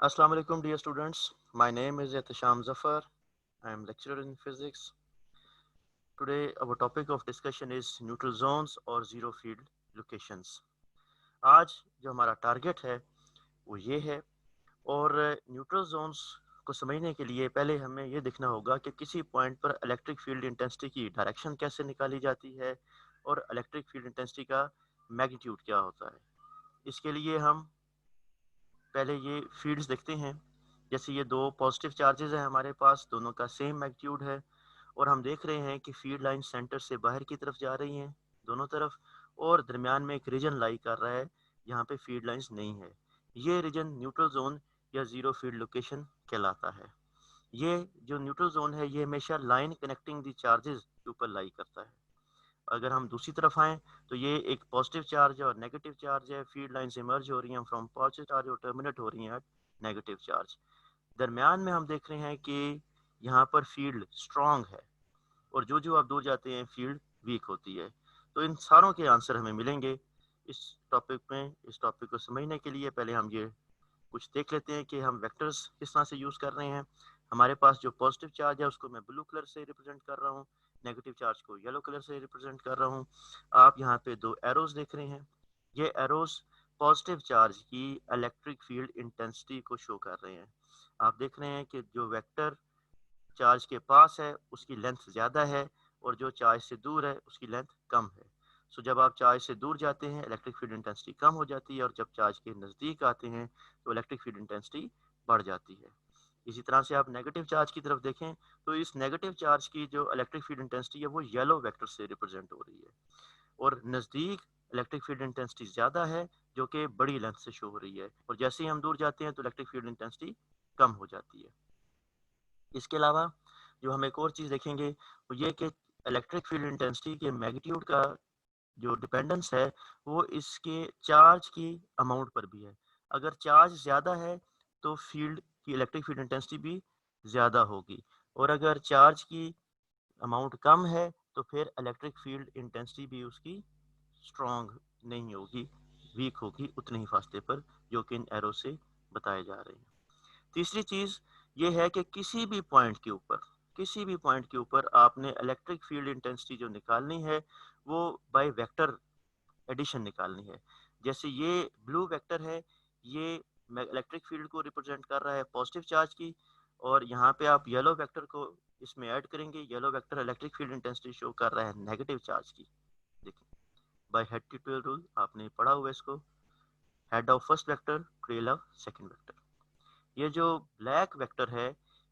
Assalamu alaikum, dear students. My name is Ehtisham Zafar. I am lecturer in physics. Today, our topic of discussion is neutral zones or zero field locations. आज जो हमारा target है वो ये है और neutral Jones को समझने के लिए पहले हमें ये देखना होगा कि किसी पॉइंट पर इलेक्ट्रिक फील्ड इंटेंसिटी की डायरेक्शन कैसे निकाली जाती है और इलेक्ट्रिक फील्ड इंटेंसिटी का मैग्नीट्यूड क्या होता है। इसके लिए हम पहले ये फील्ड्स देखते हैं। जैसे ये दो पॉजिटिव चार्जेस हैं हमारे पास, दोनों का सेम मैग्नीट्यूड है और हम देख रहे हैं कि फील्ड लाइन सेंटर से बाहर की तरफ जा रही हैं दोनों तरफ, और दरमियान में एक रीजन लाई कर रहा है यहाँ पे फील्ड लाइंस नहीं है। ये रीजन न्यूट्रल जोन या जीरो फील्ड लोकेशन कहलाता है। ये जो न्यूट्रल जोन है ये हमेशा लाइन कनेक्टिंग दी चार्जेस के ऊपर लाई करता है। अगर हम दूसरी तरफ आएँ तो ये एक पॉजिटिव चार्ज है और नेगेटिव चार्ज है। फील्ड लाइंस इमर्ज हो रही हैं फ्रॉम पॉजिटिव चार्ज और टर्मिनेट हो रही हैं एट नेगेटिव चार्ज। दरमियान में हम देख रहे हैं कि यहाँ पर फील्ड स्ट्रांग है और जो जो आप दूर जाते हैं फील्ड वीक होती है। तो इन सारों के आंसर हमें मिलेंगे इस टॉपिक में। इस टॉपिक को समझने के लिए पहले हम ये कुछ देख लेते हैं कि हम वेक्टर्स किस तरह से यूज़ कर रहे हैं। हमारे पास जो पॉजिटिव चार्ज है उसको मैं ब्लू कलर से रिप्रेजेंट कर रहा हूँ, नेगेटिव चार्ज को येलो कलर से रिप्रेजेंट कर रहा हूँ। आप यहाँ पे दो एरोज देख रहे हैं। ये एरोज पॉजिटिव चार्ज की इलेक्ट्रिक फील्ड इंटेंसिटी को शो कर रहे हैं। आप देख रहे हैं कि जो वेक्टर चार्ज के पास है उसकी लेंथ ज़्यादा है और जो चार्ज से दूर है उसकी लेंथ कम है। सो जब आप चार्ज से दूर जाते हैं इलेक्ट्रिक फील्ड इंटेंसिटी कम हो जाती है और जब चार्ज के नज़दीक आते हैं तो इलेक्ट्रिक फील्ड इंटेंसिटी बढ़ जाती है। इसी तरह से आप नेगेटिव चार्ज की तरफ देखें तो इस नेगेटिव चार्ज की जो इलेक्ट्रिक फील्ड इंटेंसिटी है वो येलो वेक्टर से रिप्रेजेंट हो रही है और नज़दीक इलेक्ट्रिक फील्ड इंटेंसिटी ज़्यादा है जो कि बड़ी लेंथ से शो हो रही है, और जैसे ही हम दूर जाते हैं तो इलेक्ट्रिक फील्ड इंटेंसिटी कम हो जाती है। इसके अलावा जो हम एक और चीज़ देखेंगे वो ये कि इलेक्ट्रिक फील्ड इंटेंसिटी के मैग्नीट्यूड का जो डिपेंडेंस है वो इसके चार्ज की अमाउंट पर भी है। अगर चार्ज ज़्यादा है तो फील्ड की इलेक्ट्रिक फील्ड इंटेंसिटी भी ज़्यादा होगी, और अगर चार्ज की अमाउंट कम है तो फिर इलेक्ट्रिक फील्ड इंटेंसिटी भी उसकी स्ट्रॉन्ग नहीं होगी, वीक होगी उतने ही फासले पर जो कि इन एरो से बताए जा रहे हैं। तीसरी चीज़ ये है कि किसी भी पॉइंट के ऊपर आपने इलेक्ट्रिक फील्ड इंटेंसिटी जो निकालनी है वो बाय वेक्टर एडिशन निकालनी है। जैसे ये ब्लू वेक्टर है, ये इलेक्ट्रिक फील्ड को रिप्रेजेंट कर रहा है पॉजिटिव चार्ज की, और यहाँ पे आप येलो वेक्टर को इसमें ऐड करेंगे। Yellow vector electric field intensity show कर रहा है नेगेटिव चार्ज की। देखिए बाय हेड ट्यूटोरियल रूल आपने पढ़ा हुआ है इसको, head of first vector trail of second vector. ये जो ब्लैक वेक्टर है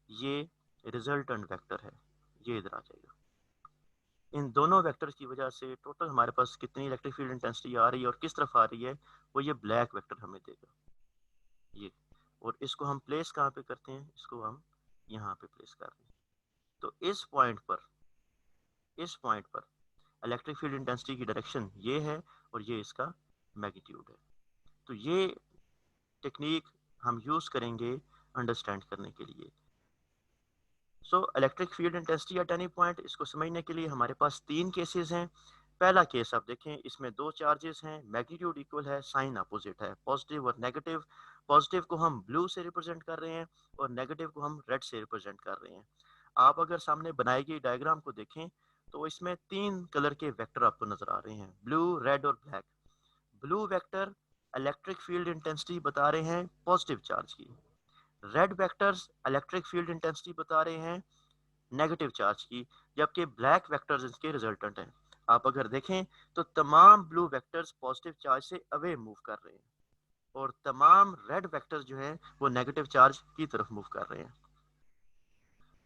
ये रिजल्टेंट वेक्टर है, ये इधर आ जाएगा। इन दोनों वेक्टर्स की वजह से टोटल हमारे पास कितनी इलेक्ट्रिक फील्ड इंटेंसिटी आ रही है और किस तरफ आ रही है वो ये ब्लैक वेक्टर हमें देगा ये। और इसको हम प्लेस कहाँ पे करते हैं, इसको हम यहाँ पे प्लेस कर रहे हैं। तो इस पॉइंट पर इलेक्ट्रिक फील्ड इंटेंसिटी की डायरेक्शन ये है और ये इसका मैग्नीट्यूड है। तो ये टेक्निक हम यूज़ करेंगे अंडरस्टैंड करने के लिए। So electric field intensity at any point, इसको समझने के लिए हमारे पास तीन केसेस हैं। पहला केस आप देखें, इसमें दो चार्जेस हैं, मैग्नीट्यूड इक्वल है, साइन अपोजिट है, पॉजिटिव और नेगेटिव। पॉजिटिव को हम ब्लू से रिप्रेजेंट कर रहे हैं और नेगेटिव को हम रेड से रिप्रेजेंट कर रहे हैं। आप अगर सामने बनाई गई डायग्राम को देखें तो इसमें तीन कलर के वेक्टर आपको नजर आ रहे हैं, ब्लू, रेड और black. Blue vector electric field intensity बता रहे हैं पॉजिटिव चार्ज की, red vectors electric field intensity बता रहे हैं नेगेटिव चार्ज की, जबकि ब्लैक वेक्टर्स इसके रिजल्टेंट हैं। आप अगर देखें तो तमाम ब्लू वेक्टर्स पॉजिटिव चार्ज से अवे मूव कर रहे हैं और तमाम रेड वेक्टर्स जो हैं वो नेगेटिव चार्ज की तरफ मूव कर रहे हैं।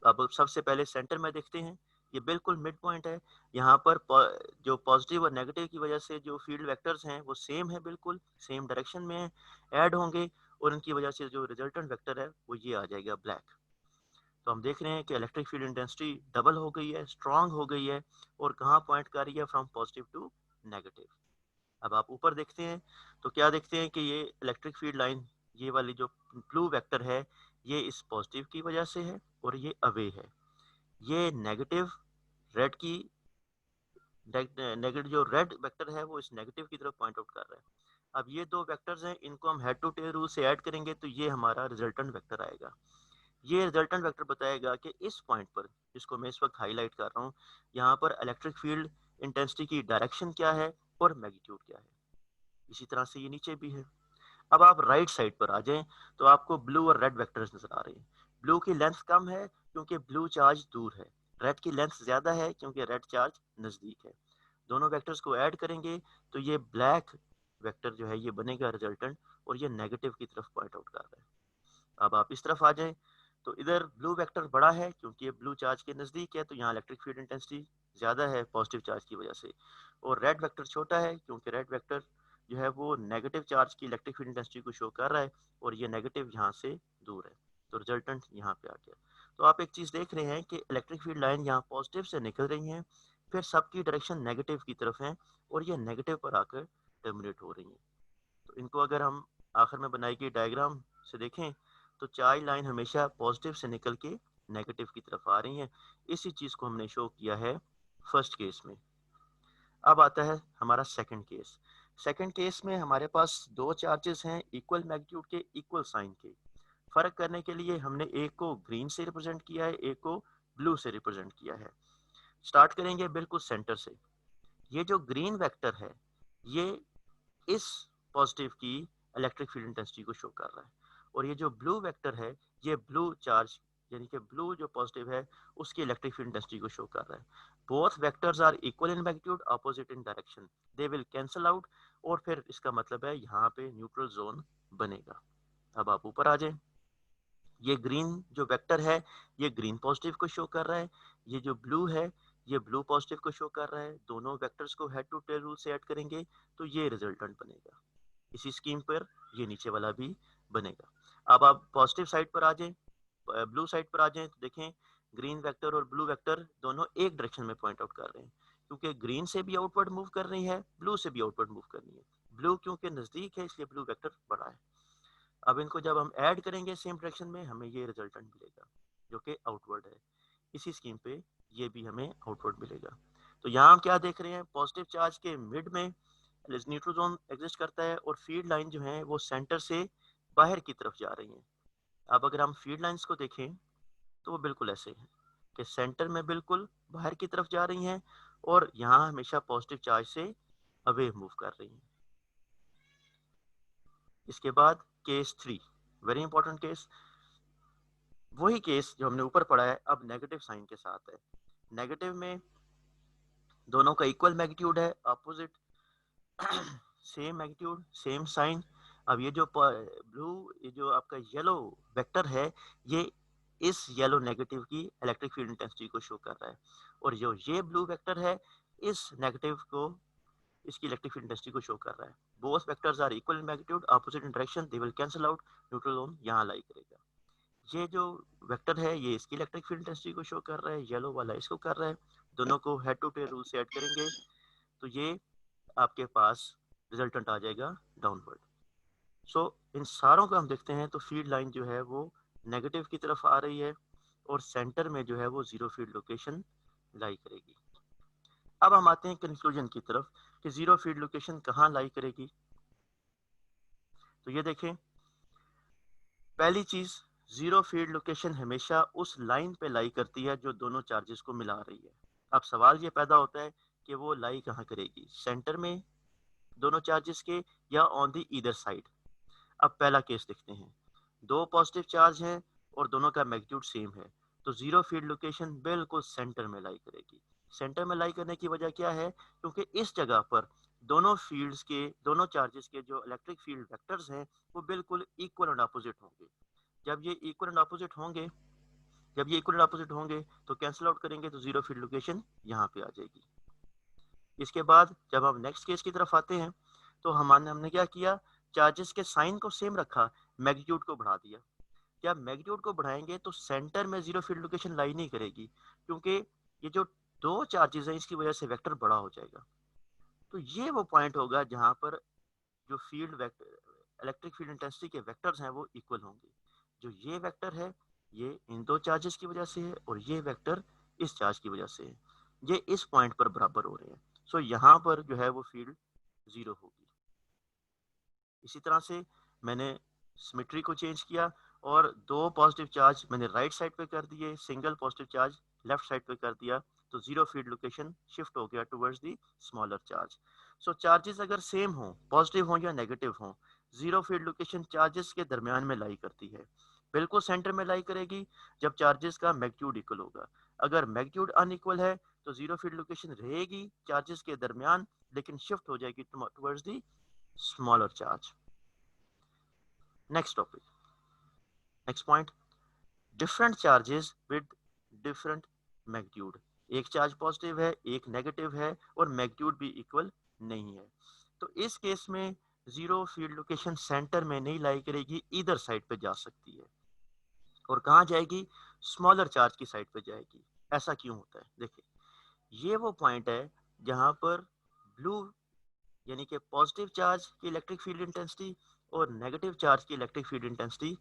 अब सबसे पहले सेंटर में देखते हैं, ये बिल्कुल मिड पॉइंट है। यहाँ पर जो पॉजिटिव और नेगेटिव की वजह से जो फील्ड वेक्टर्स हैं वो सेम है, बिल्कुल सेम डायरेक्शन में ऐड होंगे, और इनकी वजह से जो रिजल्टेंट वेक्टर है वो ये आ जाएगा ब्लैक। तो हम देख रहे हैं कि इलेक्ट्रिक फील्ड इंटेंसिटी डबल हो गई है, स्ट्रांग हो गई है, और कहाँ पॉइंट कर रही है, फ्रॉम पॉजिटिव टू नेगेटिव। अब आप ऊपर देखते हैं तो क्या देखते हैं कि ये इलेक्ट्रिक फील्ड लाइन, ये वाली जो ब्लू वेक्टर है ये इस पॉजिटिव की वजह से है और ये अवे है। ये नेगेटिव रेड की नेगेटिव जो रेड वेक्टर है वो इस नेगेटिव की तरफ पॉइंट आउट कर रहा है। अब ये दो वेक्टर्स हैं, इनको हम हेड टू टेल रूल से ऐड करेंगे तो ये हमारा रिजल्टेंट वेक्टर आएगा। ये रिजल्टेंट वेक्टर बताएगा कि इस पॉइंट पर, जिसको मैं इस वक्त हाईलाइट कर रहा हूँ, यहाँ पर इलेक्ट्रिक फील्ड इंटेंसिटी की डायरेक्शन क्या है और मैग्नीट्यूड क्या है। इसी तरह से ये नीचे भी है। अब आप राइट साइड पर आ जाएं तो आपको ब्लू और रेड वेक्टर्स नजर आ रहे हैं। ब्लू की लेंथ कम है क्योंकि ब्लू चार्ज दूर है, रेड की लेंथ ज्यादा है क्योंकि रेड चार्ज नजदीक है। दोनों वेक्टर्स को ऐड करेंगे तो ये ब्लैक वेक्टर जो है ये बनेगा रिजल्टेंट, और ये नेगेटिव की तरफ पॉइंट आउट कर रहा है। अब आप इस तरफ आ जाएं तो इधर ब्लू वेक्टर बड़ा है क्योंकि ये ब्लू चार्ज के नज़दीक है, तो यहाँ इलेक्ट्रिक फील्ड इंटेंसिटी ज़्यादा है पॉजिटिव चार्ज की वजह से। और रेड वेक्टर छोटा है क्योंकि रेड वेक्टर जो है वो नेगेटिव चार्ज की इलेक्ट्रिक फील्ड इंटेंसिटी को शो कर रहा है, और ये नेगेटिव यहाँ से दूर है, तो रिजल्टेंट यहाँ पे आ गया। तो आप एक चीज़ देख रहे हैं कि इलेक्ट्रिक फील्ड लाइन यहाँ पॉजिटिव से निकल रही हैं, फिर सबकी डायरेक्शन नेगेटिव की तरफ है, और ये नेगेटिव पर आकर टर्मिनेट हो रही हैं। तो इनको अगर हम आखिर में बनाई गई डायग्राम से देखें तो चार्ज लाइन हमेशा पॉजिटिव से निकल के नेगेटिव की तरफ आ रही हैं। इसी चीज़ को हमने शो किया है फर्स्ट केस में। अब आता है हमारा सेकंड केस। सेकंड केस में हमारे पास दो चार्जेस हैं इक्वल मैग्नीट्यूड के, इक्वल साइन के। फर्क करने के लिए हमने एक को ग्रीन से रिप्रेजेंट किया है, एक को ब्लू से रिप्रेजेंट किया है। स्टार्ट करेंगे बिल्कुल सेंटर से। ये जो ग्रीन वेक्टर है ये इस पॉजिटिव की इलेक्ट्रिक फील्ड इंटेंसिटी को शो कर रहा है, और ये जो ब्लू वेक्टर है ये ब्लू चार्ज यानी कि ब्लू जो पॉजिटिव है उसकी इलेक्ट्रिक फील्ड इंटेंसिटी को शो कर रहा है। Both vectors are equal in magnitude, opposite in direction, they will cancel out, और फिर इसका मतलब है यहाँ पे न्यूट्रल जोन बनेगा। अब आप ऊपर आ जाए। ये ग्रीन जो वेक्टर है ये ग्रीन पॉजिटिव को शो कर रहा है, ये जो ब्लू है ये ब्लू पॉजिटिव को शो कर रहा है। दोनों वेक्टर्स को हेड टू टेल रूल से ऐड करेंगे तो ये रिजल्टेंट बनेगा। इसी स्कीम पर ये नीचे वाला भी बनेगा। अब आप पॉजिटिव साइड पर आ जाएं, ब्लू साइड पर आ जाएं तो देखें ग्रीन वेक्टर और ब्लू वेक्टर दोनों एक डायरेक्शन में पॉइंट आउट कर रहे हैं, क्योंकि ग्रीन से भी आउटवर्ड मूव कर रही है, ब्लू से भी आउटवर्ड मूव कर रही है। ब्लू क्योंकि नजदीक है इसलिए ब्लू वेक्टर बड़ा है। अब इनको जब हम ऐड करेंगे सेम डायरेक्शन में हमें ये रिजल्टेंट मिलेगा जो कि आउटवर्ड है। इसी स्कीम पे ये भी हमें आउटवर्ड मिलेगा। तो यहाँ हम क्या देख रहे हैं, पॉजिटिव चार्ज के मिड में न्यूट्रल जोन एग्जिस्ट करता है, और फील्ड लाइन जो है वो सेंटर से बाहर की तरफ जा रही है। अब अगर हम फील्ड लाइंस को देखें तो वो बिल्कुल ऐसे है कि सेंटर में बिल्कुल बाहर की तरफ जा रही हैं, और यहाँ हमेशा पॉजिटिव चार्ज से अवे मूव कर रही हैं। इसके बाद केस 3, वेरी इंपॉर्टेंट केस, वही केस जो हमने ऊपर पढ़ा है अब नेगेटिव साइन के साथ है। नेगेटिव में दोनों का इक्वल मैग्नीट्यूड है, opposite same magnitude same sign. अब ये जो ब्लू, ये जो आपका येलो वेक्टर है ये इस येलो नेगेटिव की इलेक्ट्रिक फील्ड इंटेंसिटी को शो कर रहा है, और जो ये ब्लू वेक्टर है इस नेगेटिव को इसकी इलेक्ट्रिक फील्ड इंटेंसिटी को शो कर रहा है। Both vectors are equal in magnitude, opposite in direction, they will cancel out, neutral zone यहाँ लाई करेगा। ये जो वेक्टर है ये इसकी इलेक्ट्रिक फील्ड इंटेंसिटी को शो कर रहा है, येलो वाला इसको कर रहा है। दोनों को हेड टू टेल रूल से ऐड करेंगे तो ये आपके पास रिजल्टेंट आ जाएगा डाउनवर्ड। सो इन सारों को हम देखते हैं तो फील्ड लाइन जो है वो नेगेटिव की तरफ आ रही है, और सेंटर में जो है वो जीरो फील्ड लोकेशन लाई करेगी। अब हम आते हैं कंक्लूजन की तरफ कि जीरो फील्ड लोकेशन कहाँ लाई करेगी। तो ये देखें, पहली चीज, जीरो फील्ड लोकेशन हमेशा उस लाइन पे लाई करती है जो दोनों चार्जेस को मिला रही है। अब सवाल ये पैदा होता है कि वो लाई कहाँ करेगी, सेंटर में दोनों चार्जेस के, या ऑन दी ईदर साइड। अब पहला केस देखते हैं। दो पॉजिटिव चार्ज हैं और दोनों का मैग्नीट्यूड सेम है, तो जीरो फील्ड लोकेशन बिल्कुल सेंटर में लाई करेगी। सेंटर में लाई करने की वजह क्या है, क्योंकि इस जगह पर दोनों फील्ड्स के, दोनों चार्जेस के जो इलेक्ट्रिक फील्ड वेक्टर्स हैं वो बिल्कुल इक्वल एंड अपोजिट होंगे। जब ये इक्वल एंड अपोजिट होंगे जब ये इक्वल एंड अपोजिट होंगे तो कैंसिल आउट करेंगे तो जीरो फील्ड लोकेशन यहाँ पे आ जाएगी। इसके बाद जब हम नेक्स्ट केस की तरफ आते हैं तो हमने क्या किया, चार्जेस के साइन को सेम रखा, मैग्नीट्यूड को बढ़ा दिया। जब मैग्नीट्यूड को बढ़ाएंगे तो सेंटर में जीरो फील्ड लोकेशन लाई नहीं करेगी, क्योंकि ये जो दो चार्जेस हैं इसकी वजह से वेक्टर बड़ा हो जाएगा। तो ये वो पॉइंट होगा जहां पर जो field vector, electric field intensity के वेक्टर्स हैं वो इक्वल होंगे। जो ये वेक्टर है ये इन दो चार्जेस की वजह से है, और ये वेक्टर इस चार्ज की वजह से है, ये इस पॉइंट पर बराबर हो रहे हैं। सो यहाँ पर जो है वो फील्ड जीरो होगी। इसी तरह से मैंने सिमेट्री को चेंज किया और दो पॉजिटिव चार्ज मैंने राइट साइड पे कर दिए, single positive charge left side पे कर दिया, तो जीरो फील्ड लोकेशन शिफ्ट हो गया towards the smaller charge. So charges अगर सेम हो, पॉजिटिव हो या नेगेटिव हो, जीरो फील्ड लोकेशन चार्जेस के दरमियान में लाई करती है, बिल्कुल सेंटर में लाई करेगी जब चार्जेस का मैग्नीट्यूड इक्वल होगा। अगर मैग्नीट्यूड अनइक्वल है तो जीरो फील्ड लोकेशन रहेगी चार्जेस के दरमियान, लेकिन शिफ्ट हो जाएगी towards the smaller charge. Next topic, next point, different charges with different magnitude. एक चार्ज पॉजिटिव है, एक नेगेटिव है और मैग्नीट्यूड भी इक्वल नहीं है, तो इस केस में जीरो फील्ड लोकेशन सेंटर में नहीं लाई करेगी, इधर साइड पे जा सकती है। और कहाँ जाएगी? स्मॉलर चार्ज की साइड पे जाएगी। ऐसा क्यों होता है? देखिए, ये वो पॉइंट है जहां पर ब्लू यानी कि पॉजिटिव चार्ज की इलेक्ट्रिक फील्ड इंटेंसिटी और नेगेटिव चार्ज की इलेक्ट्रिक फील्ड इंटेंसिटी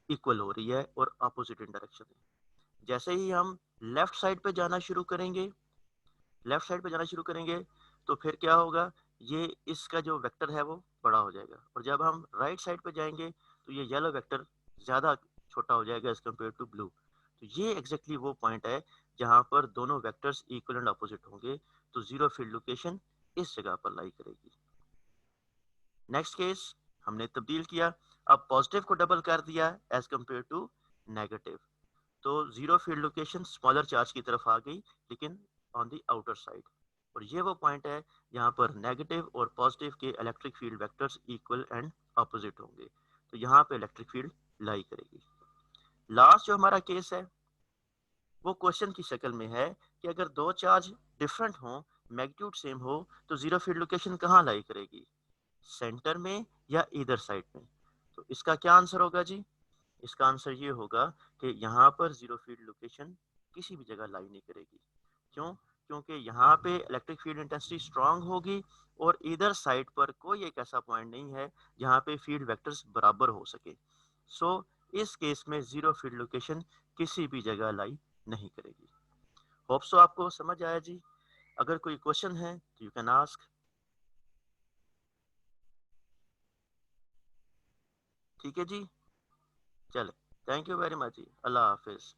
इक्वल हो रही है और अपोजिट इन डायरेक्शन है। जैसे ही हम लेफ्ट साइड पे जाना शुरू करेंगे, लेफ्ट साइड पे जाना शुरू करेंगे, तो फिर क्या होगा? ये इसका जो वेक्टर है वो बड़ा हो जाएगा, और जब हम राइट साइड पे जाएंगे तो ये येलो वेक्टर ज्यादा छोटा हो जाएगा एज कम्पेयर टू ब्लू। तो ये एग्जैक्टली वो पॉइंट है जहां पर दोनों वेक्टर्स इक्वल एंड अपोजिट होंगे, तो जीरो फील्ड लोकेशन इस जगह पर लाई करेगी। नेक्स्ट केस, हमने तब्दील किया, अब पॉजिटिव को डबल कर दिया एज कम्पेयर टू नेगेटिव, तो zero field location smaller charge की तरफ आ गई, लेकिन ऑन द आउटर साइड। और ये वो पॉइंट है यहाँ पर नेगेटिव और पॉजिटिव के electric field vectors equal and opposite होंगे, तो यहाँ पे इलेक्ट्रिक फील्ड लाई करेगी। लास्ट जो हमारा केस है वो क्वेश्चन की शक्ल में है कि अगर दो चार्ज डिफरेंट हो, मैग्नीट्यूड सेम हो, तो जीरो फील्ड लोकेशन कहाँ लाई करेगी? सेंटर में या इधर साइड में? तो इसका क्या आंसर होगा जी? इसका आंसर ये होगा कि यहाँ पर जीरो फील्ड लोकेशन किसी भी जगह लाई नहीं करेगी। क्यों? क्योंकि यहाँ पे इलेक्ट्रिक फील्ड इंटेंसिटी स्ट्रांग होगी और इधर साइड पर कोई एक ऐसा पॉइंट नहीं है जहाँ पे फील्ड वेक्टर्स बराबर हो सके। सो इस केस में जीरो फील्ड लोकेशन किसी भी जगह लाई नहीं करेगी। होप सो आपको समझ आया जी। अगर कोई क्वेश्चन है तो यू कैन आस्क। ठीक है जी, चले, थैंक यू वेरी मच जी, अल्लाह हाफिज।